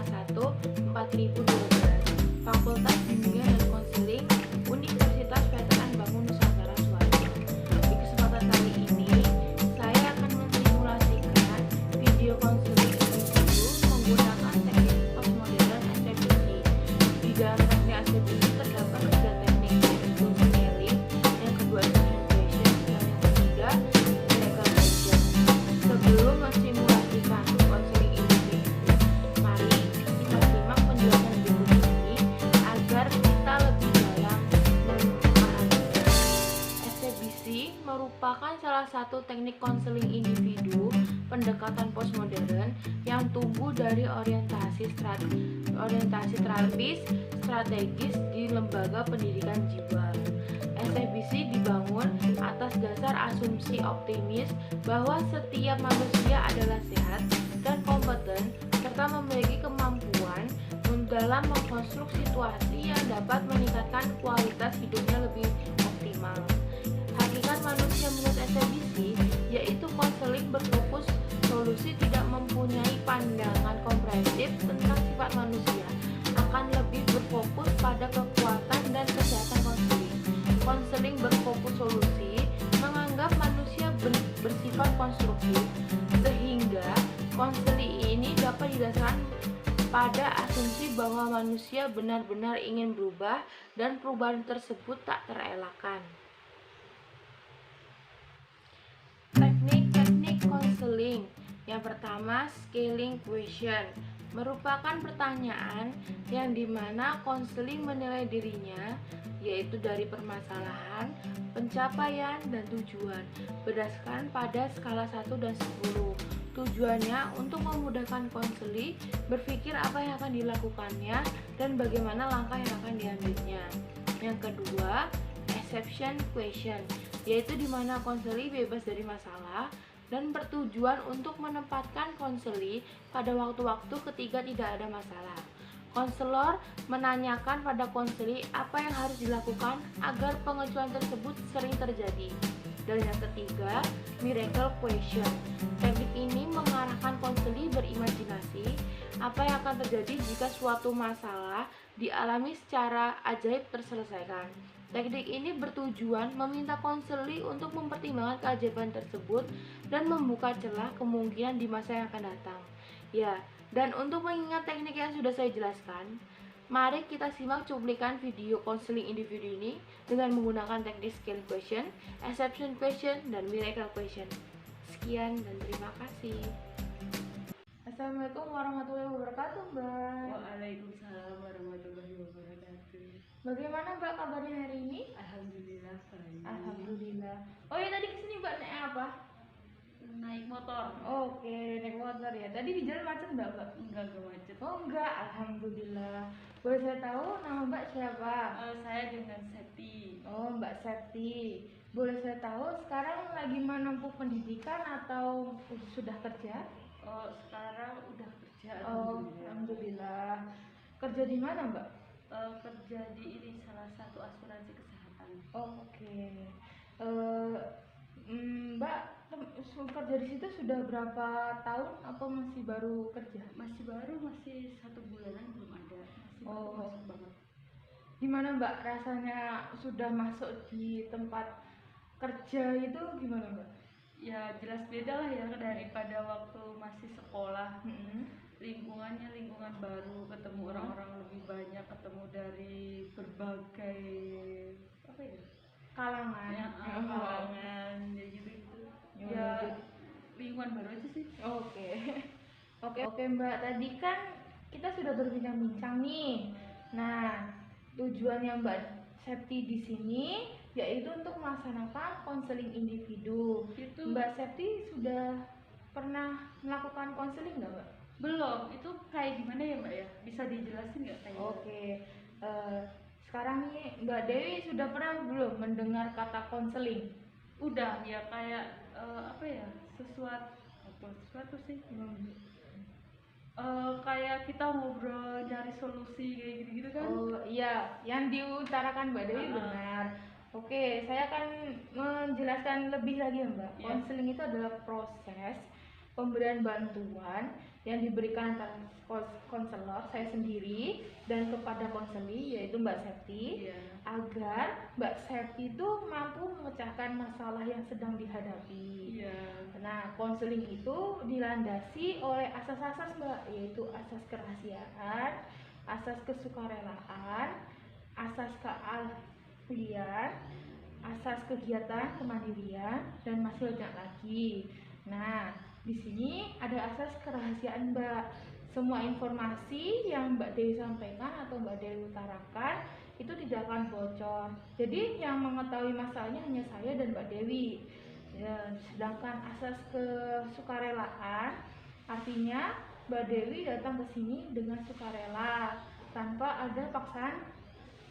1 4012, Fakultas Bimbingan dan Konseling Universitas Veteran Bangun Nusantara Suwarjo. Di kesempatan kali ini, saya akan mensimulasikan video konseling individu menggunakan teknik postmodern SPBC. Di dalam teknik SPBC terdapat 3 teknik, yaitu scaling, yang kedua assumption question, dan yang ketiga miracle question. Sebelum mensimulasikan konseling individu, mari kita simak penjelasan berikut ini agar kita lebih dalam memahaminya. SPBC merupakan salah satu teknik konseling individu pendekatan postmodern yang tumbuh dari orientasi terapis strategis di lembaga pendidikan jiwa. SPBC dibangun atas dasar asumsi optimis bahwa setiap manusia adalah sehat dan kompeten serta memiliki kemampuan dalam mengkonstruksi situasi yang dapat meningkatkan kualitas hidupnya lebih optimal. Hakikat manusia menurut SPBC yaitu konseling berfokus solusi tidak mempunyai pandangan komprehensif tentang sifat manusia, akan lebih berfokus pada kekuatan dan kesehatan konseling. Konseling berfokus solusi menganggap manusia bersifat konstruktif, sehingga konseling ini dapat didasarkan pada asumsi bahwa manusia benar-benar ingin berubah dan perubahan tersebut tak terelakkan. Teknik-teknik konseling. Yang pertama, scaling question, merupakan pertanyaan yang dimana konseling menilai dirinya, yaitu dari permasalahan, pencapaian, dan tujuan berdasarkan pada skala 1 dan 10. Tujuannya untuk memudahkan konseling berpikir apa yang akan dilakukannya dan bagaimana langkah yang akan diambilnya. Yang kedua, exception question, yaitu dimana konseling bebas dari masalah dan bertujuan untuk menempatkan konseling pada waktu-waktu ketika tidak ada masalah. Konselor menanyakan pada konseling apa yang harus dilakukan agar pengecualian tersebut sering terjadi. Dan yang ketiga, miracle question. Teknik ini mengarahkan konseling berimajinasi apa yang akan terjadi jika suatu masalah dialami secara ajaib terselesaikan. Teknik ini bertujuan meminta konseling untuk mempertimbangkan keajaiban tersebut dan membuka celah kemungkinan di masa yang akan datang. Ya, dan untuk mengingat teknik yang sudah saya jelaskan, mari kita simak cuplikan video konseling individu ini dengan menggunakan teknik scale question, exception question, dan miracle question. Sekian dan terima kasih. Assalamualaikum warahmatullahi wabarakatuh, Mbak. Waalaikumsalam warahmatullahi wabarakatuh. Bagaimana Mbak kabarnya hari ini? Alhamdulillah baik. Alhamdulillah. Oh ya, tadi kesini Mbak naik apa? Naik motor. Oke, naik motor ya. Tadi di jalan macet Mbak? Enggak macet. Oh enggak, alhamdulillah. Boleh saya tahu nama Mbak siapa? Saya dengan Seti. Oh, Mbak Seti. Boleh saya tahu sekarang lagi menempuh pendidikan atau sudah kerja? Oh, sekarang udah kerja. Oh, alhamdulillah. Kerja di mana Mbak? Kerja di ini salah satu asuransi kesehatan. Oh, oke. Mbak kerja di situ sudah berapa tahun atau masih baru kerja? Masih baru, masih 1 bulanan belum ada. Masih baru masuk banget. Gimana Mbak rasanya sudah masuk di tempat kerja itu gimana Mbak? Ya jelas beda lah ya daripada waktu masih sekolah. Lingkungannya lingkungan baru, ketemu orang-orang lebih banyak, ketemu dari berbagai apa ya? Kalangan. Kalangan ya gitu. Ya lingkungan baru aja sih. Oke Mbak, tadi kan kita sudah berbincang-bincang nih. Nah, tujuannya Mbak Septi di sini yaitu untuk melaksanakan konseling individu. Mbak Septi sudah pernah melakukan konseling nggak Mbak? Belum. Itu kayak gimana ya Mbak ya? Bisa dijelasin nggak kayak? Oke. Sekarang nih Mbak Dewi sudah pernah belum mendengar kata konseling? Udah ya, kayak apa ya, sesuatu sih. Kayak kita ngobrol nyari solusi kayak gitu-gitu kan. Oh iya, yang diutarakan Mbak Dewi benar. Oke, saya akan menjelaskan lebih lagi ya Mbak. Konseling itu adalah proses pemberian bantuan yang diberikan antara konselor saya sendiri dan kepada konseli yaitu Mbak Septi, agar Mbak Septi itu mampu memecahkan masalah yang sedang dihadapi. Nah, konseling itu dilandasi oleh asas-asas Mbak, yaitu asas kerahasiaan, asas kesukarelaan, asas keahlian, asas kegiatan kemandirian, dan masih banyak lagi. Nah, di sini ada asas kerahasiaan Mbak. Semua informasi yang Mbak Dewi sampaikan atau Mbak Dewi utarakan itu tidak akan bocor. Jadi yang mengetahui masalahnya hanya saya dan Mbak Dewi. Ya, sedangkan asas kesukarelaan artinya Mbak Dewi datang ke sini dengan sukarela tanpa ada paksaan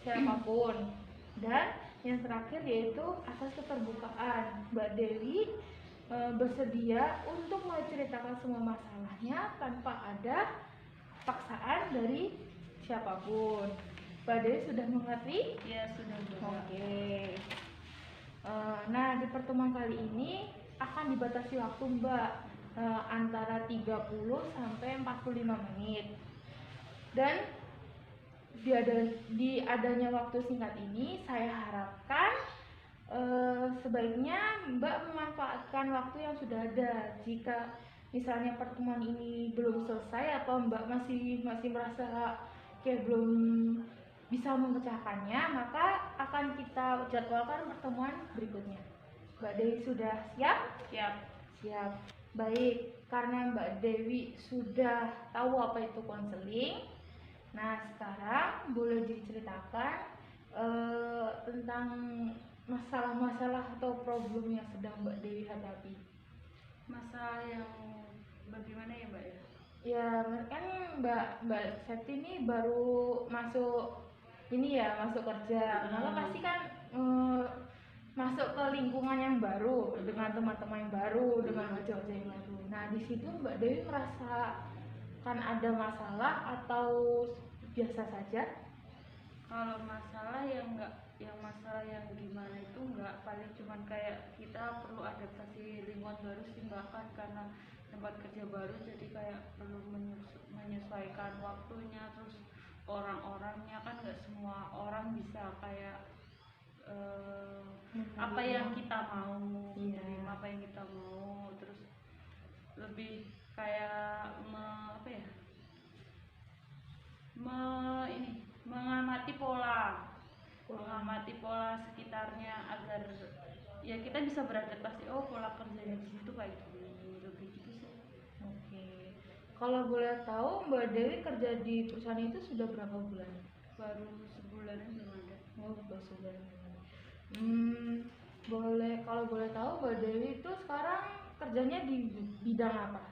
siapapun. Dan yang terakhir yaitu asas keterbukaan. Mbak Dewi bersedia untuk menceritakan semua masalahnya tanpa ada paksaan dari siapapun. Mbak Dewi sudah mengerti? Ya, sudah. Oke. Nah, di pertemuan kali ini akan dibatasi waktu Mbak, antara 30 sampai 45 menit. Dan di adanya waktu singkat ini saya harapkan sebaiknya Mbak memanfaatkan waktu yang sudah ada. Jika misalnya pertemuan ini belum selesai atau Mbak masih merasa kayak belum bisa memecahkannya, maka akan kita jadwalkan pertemuan berikutnya. Mbak Dewi sudah siap? Siap. Baik, karena Mbak Dewi sudah tahu apa itu konseling. Nah, sekarang boleh diceritakan tentang masalah-masalah atau problem yang sedang Mbak Dewi hadapi. Masalah yang bagaimana ya Mbak ya? Ya, kan Mbak Septi ini baru masuk kerja. Maka pasti kan masuk ke lingkungan yang baru dengan teman-teman yang baru, dengan wajah-wajah yang baru. Nah, di situ Mbak Dewi merasa kan ada masalah atau biasa saja? Kalau masalah masalah yang gimana itu enggak, paling cuman kayak kita perlu adaptasi lingkungan baru sih Mbak, kan karena tempat kerja baru jadi kayak perlu menyesuaikan waktunya, terus orang-orangnya kan nggak semua orang bisa kayak apa yang kita mau, menerima apa yang kita mau, terus lebih kayak mengamati pola sekitarnya agar ya kita bisa beradaptasi. Oh, pola kerjanya di situ kayak gini, lebih gitu sih. Oke. Kalau boleh tahu Mbak Dewi kerja di perusahaan itu sudah berapa bulan? Baru sebulan belum ada. Oh, baru sebulan. Kalau boleh tahu Mbak Dewi itu sekarang kerjanya di bidang apa?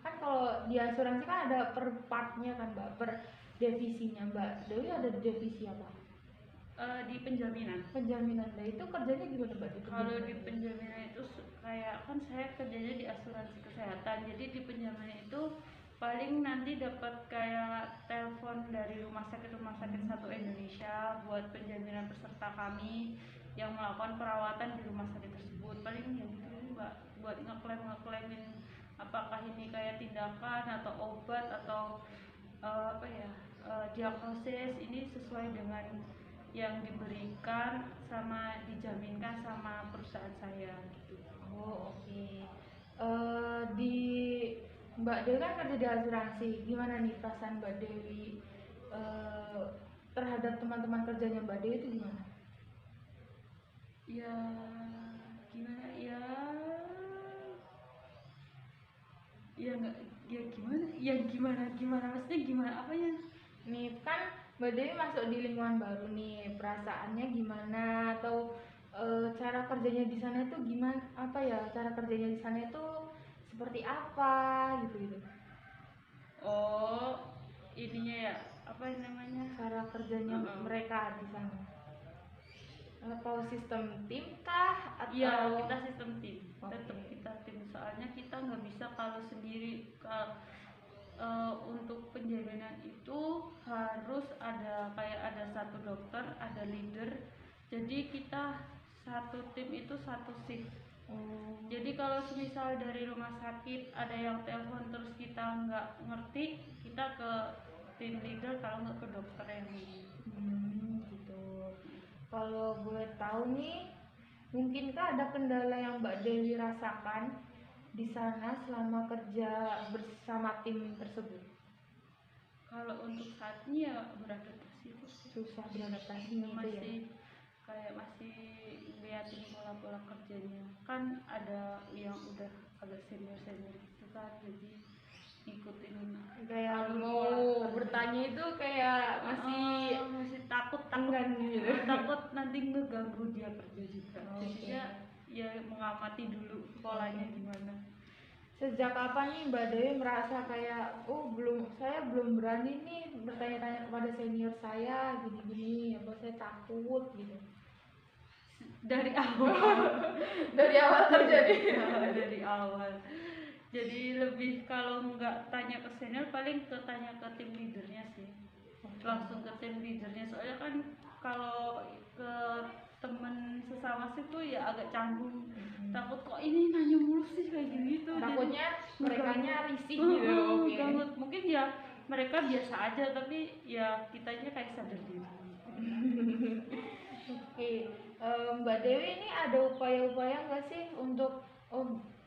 Kan kalau di asuransi kan ada per partnya kan Mbak, per divisinya. Mbak Dewi ada di divisi apa? Di penjaminan. Nah itu kerjanya gimana Mbak? Kalau di penjaminan itu kayak kan saya kerjanya di asuransi kesehatan, jadi di penjaminan itu paling nanti dapat kayak telepon dari rumah sakit satu Indonesia buat penjaminan peserta kami yang melakukan perawatan di rumah sakit tersebut. Paling ya gitu Mbak, buat ngeklaimin apakah ini kayak tindakan atau obat atau diagnosis ini sesuai dengan yang diberikan sama dijaminkan sama perusahaan saya gitu. Oh, oke. Di Mbak Dewi kan kerja di asuransi. Gimana nih perasaan Mbak Dewi terhadap teman-teman kerjanya Mbak Dewi itu gimana? Ya gimana ya? Gimana maksudnya gimana apanya? Nih kan Mbak Dewi masuk di lingkungan baru nih, perasaannya gimana atau cara kerjanya di sana itu gimana? Cara kerjanya di sana itu seperti apa gitu? Oh, ininya ya, apa namanya? Cara kerjanya mereka di sana. Atau sistem tim kah? Iya, kita sistem tim. Tetap kita tim, soalnya kita nggak bisa kalau sendiri. Untuk penjaminan itu harus ada satu dokter, ada leader. Jadi kita satu tim itu satu shift. Oh. Jadi kalau semisal dari rumah sakit ada yang telepon terus kita nggak ngerti, kita ke tim leader, kalau nggak ke dokter yang ini. Gitu. Kalau boleh tahu nih, mungkinkah ada kendala yang Mbak Dewi rasakan di sana selama kerja bersama tim tersebut? Kalau untuk saat ini ya beradaptasi terus. Susah beradaptasinya itu ya? Masih kayak masih ngeliatin pola-pola kerjanya, kan ada yang udah agak senior gitu kan, jadi ngikutin Kayak alur mau pola kerja. bertanya itu kayak masih takut enggan gitu. takut nanti ngeganggu dia kerja juga. Oke. Jadinya ya mengamati dulu polanya gimana. Sejak kapan nih Mbak Dewi merasa kayak saya belum berani nih bertanya-tanya kepada senior saya gini-gini, apa saya takut gitu. Dari awal Dari awal terjadi. dari awal. Jadi lebih kalau nggak tanya ke senior paling ke tanya ke tim leadernya sih. Langsung ke tim leadernya, soalnya kan kalau ke temen sesama sih tuh ya agak canggung. Takut kok ini nanya mulu sih kayak gini tuh. Takutnya merekanya risih Jadi, gitu. Oke. ganggu. Mungkin ya mereka biasa aja, tapi ya kitanya kayak sadar diri. Oke, Mbak Dewi ini ada upaya-upaya nggak sih untuk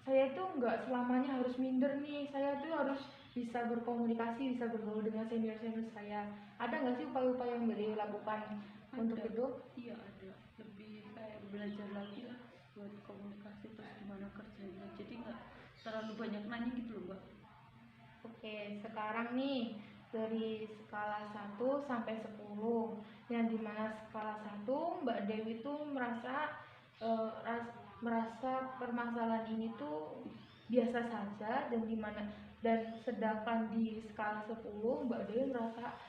saya itu nggak selamanya harus minder nih, saya tuh harus bisa berkomunikasi, bisa bergaul dengan senior-senior saya. Ada nggak sih upaya-upaya yang Mbak Dewi lakukan untuk Ada. itu? Iya ada, lebih kayak belajar lagi lah buat komunikasi terus gimana kerjanya, jadi nggak terlalu banyak nanya gitu loh Mbak. Oke, sekarang nih dari skala 1 sampai 10, yang dimana skala 1 Mbak Dewi tuh merasa merasa permasalahan ini tuh biasa saja, dan sedangkan di skala 10 Mbak Dewi merasa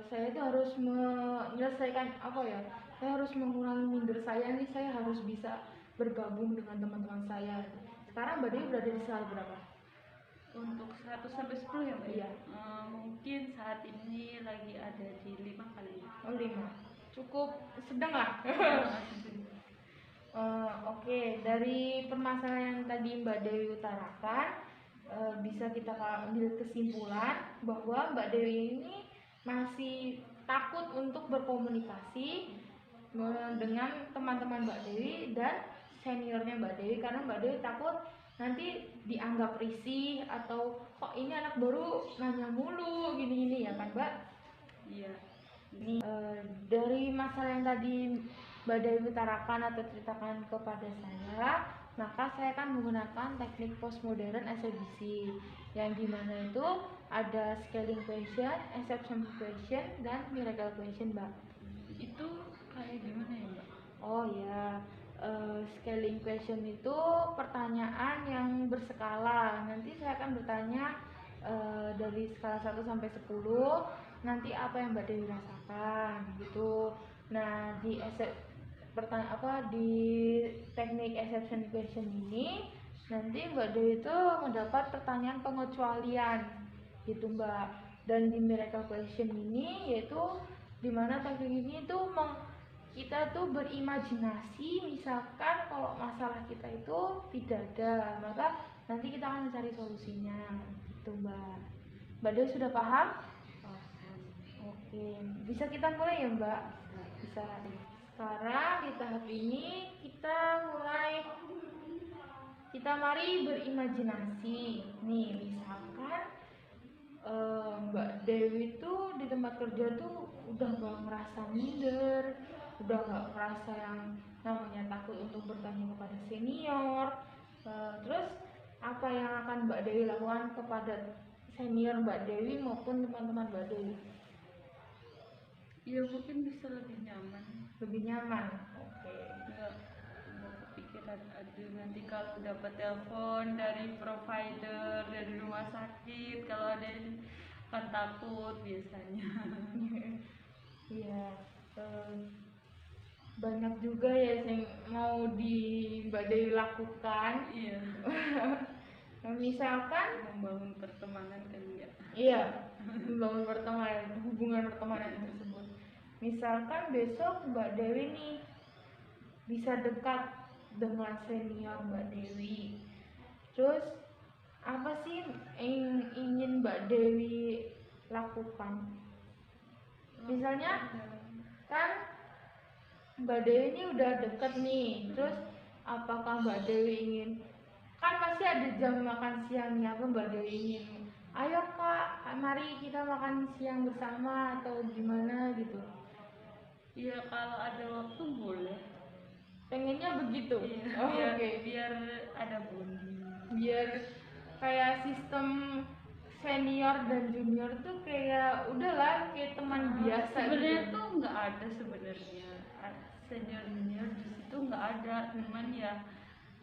saya itu harus menyelesaikan saya harus mengurangi minder saya nih, saya harus bisa bergabung dengan teman-teman saya. Sekarang Mbak Dewi berada di skala berapa? Untuk 1 sampai 10 ya Mbak? Iya. Mungkin saat ini lagi ada di 5 kali ya. 5. Cukup sedang lah. Oke, dari permasalahan yang tadi Mbak Dewi utarakan, bisa kita ambil kesimpulan bahwa Mbak Dewi ini masih takut untuk berkomunikasi dengan teman-teman Mbak Dewi dan seniornya Mbak Dewi, karena Mbak Dewi takut nanti dianggap risih atau kok ini anak baru nanya mulu gini-gini ya kan Mbak? Iya. Nih, dari masalah yang tadi Mbak Dewi utarakan atau ceritakan kepada saya, maka saya akan menggunakan teknik postmodern SABC, yang dimana itu ada scaling question, exception question, dan miracle question, Mbak. Itu kayak gimana ya Mbak? Oh ya, scaling question itu pertanyaan yang berskala. Nanti saya akan bertanya dari skala 1 sampai 10, nanti apa yang Mbak Dewi rasakan gitu. Nah, di teknik exception question ini nanti Mbak Dewi itu mendapat pertanyaan pengecualian gitu Mbak. Dan di miracle question ini yaitu dimana teknik ini tuh kita tuh berimajinasi, misalkan kalau masalah kita itu tidak ada, maka nanti kita akan mencari solusinya gitu Mbak. Mbak Dewi sudah paham? Oke, bisa kita mulai ya Mbak? Bisa. Sekarang di tahap ini mari berimajinasi. Nih, misalkan Mbak Dewi tuh di tempat kerja tuh udah gak ngerasa minder, udah gak ngerasa yang namanya takut untuk bertanya kepada senior. Terus apa yang akan Mbak Dewi lakukan kepada senior Mbak Dewi maupun teman-teman Mbak Dewi? Ya mungkin bisa lebih nyaman. Lebih nyaman. Oke. Nggak kepikiran aduh nanti kalau dapat telepon dari provider dari rumah sakit, kalau ada yang kan takut biasanya. Iya. Banyak juga ya yang mau di Mbak Dewi lakukan. Iya. Misalkan Membangun pertemanan kali ya. iya, membangun hubungan pertemanan tersebut. Misalkan besok Mbak Dewi nih bisa dekat dengan senior Mbak Dewi. Terus apa sih yang ingin Mbak Dewi lakukan? Misalnya kan Mbak Dewi ini udah deket nih, terus apakah Mbak Dewi ingin, kan pasti ada jam makan siangnya, apa Mbak Dewi ingin, ayo kak, mari kita makan siang bersama atau gimana gitu? Iya, kalau ada waktu boleh. Pengennya begitu. Iya, Oh, biar oke. biar ada bonding. Biar kayak sistem senior dan junior tuh kayak udahlah kayak teman biasa Sebenarnya gitu. tuh nggak ada sebenarnya senior junior di situ nggak ada, cuman ya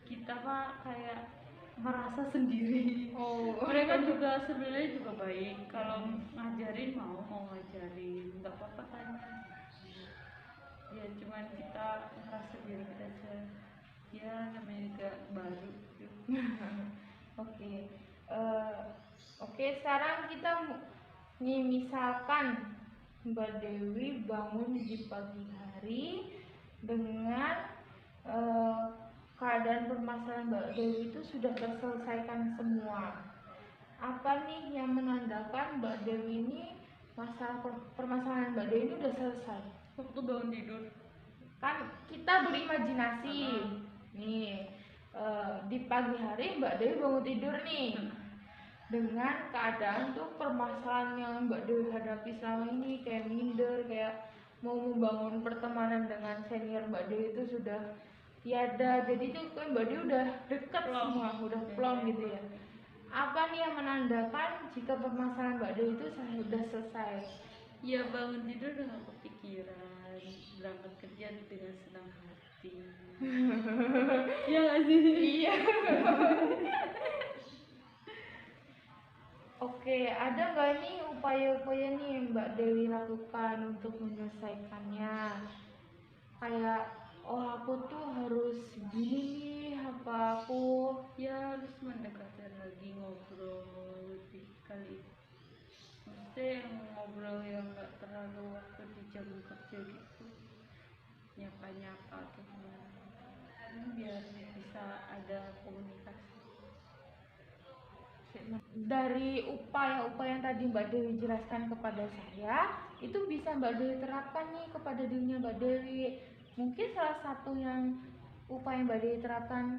kita mah kayak merasa sendiri. Oh. Mereka juga sebenarnya juga baik, kalau ngajarin mau ngajarin nggak apa-apa kan, ya cuman kita merasa diri kita aja, ya namanya juga baru gitu. Oke. Oke, sekarang kita nih misalkan Mbak Dewi bangun di pagi hari dengan keadaan permasalahan Mbak Dewi itu sudah terselesaikan semua. Apa nih yang menandakan Mbak Dewi ini permasalahan Mbak Dewi ini udah selesai? Waktu bangun tidur Kan kita berimajinasi nih, di pagi hari Mbak Dewi bangun tidur nih dengan keadaan tuh permasalahan yang Mbak Dewi hadapi selama ini kayak minder, kayak mau membangun pertemanan dengan senior Mbak Dewi itu sudah tiada, jadi tuh kan Mbak Dewi udah deket semua, udah plong gitu ya. Apa nih yang menandakan jika permasalahan Mbak Dewi itu sudah selesai? ya bangun tidur dengan kepikiran, berangkat kerja dengan senang hati. Ya nggak sih? Iya. Oke, ada nggak nih upaya-upaya nih yang Mbak Dewi lakukan untuk menyelesaikannya? Kayak, oh aku tuh harus gini nih, apa aku Ya harus mendekatkan lagi, ngobrol lebih kali, maksudnya yang ngobrol yang nggak terlalu waktu di jam kerja gitu, nyapa-nyapa atau gimana, biar bisa ada komunikasi. dari upaya-upaya yang tadi Mbak Dewi jelaskan kepada saya, itu bisa Mbak Dewi terapkan nih kepada dirinya Mbak Dewi. Mungkin salah satu yang upaya Mbak Dewi terapkan,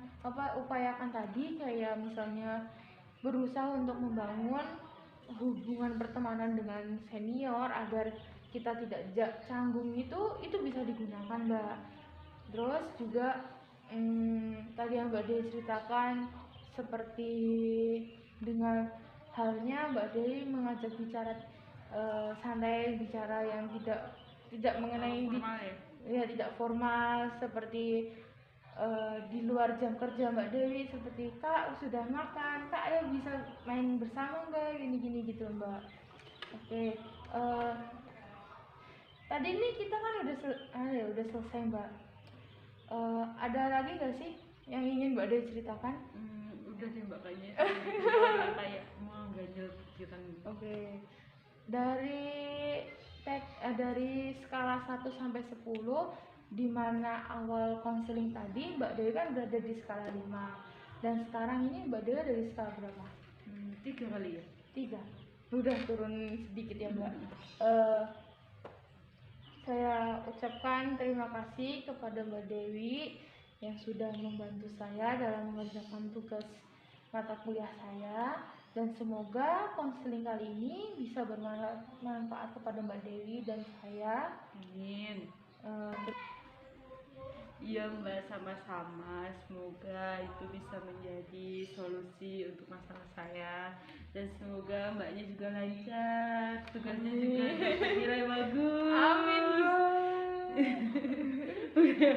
upayakan tadi kayak misalnya berusaha untuk membangun hubungan pertemanan dengan senior agar kita tidak canggung, itu bisa digunakan Mbak. Terus juga tadi yang Mbak Dewi ceritakan, seperti dengan halnya Mbak Dewi mengajak bicara santai, bicara yang tidak mengenai Formal ya? ya tidak formal, seperti di luar jam kerja Mbak Dewi, seperti kak sudah makan, kak ya bisa main bersama nggak, gini-gini gitu Mbak. Oke, tadi nih kita kan udah selesai Mbak. Ada lagi nggak sih yang ingin Mbak Dewi ceritakan? Udah deh Mbak, kayaknya kayak mau ganjel pikiran. Oke. Dari skala 1 sampai 10, di mana awal konseling tadi Mbak Dewi kan berada di skala 5. Dan sekarang ini Mbak Dewi ada di skala berapa? 3 kali ya? 3. Udah turun sedikit ya Mbak. Saya ucapkan terima kasih kepada Mbak Dewi yang sudah membantu saya dalam mengerjakan tugas mata kuliah saya, dan semoga konseling kali ini bisa bermanfaat kepada Mbak Dewi dan saya. Amin. Iya Mbak, sama-sama, semoga itu bisa menjadi solusi untuk masalah saya, dan semoga Mbaknya juga lancar, tugasnya juga dapat nilai bagus. Amin. Udah.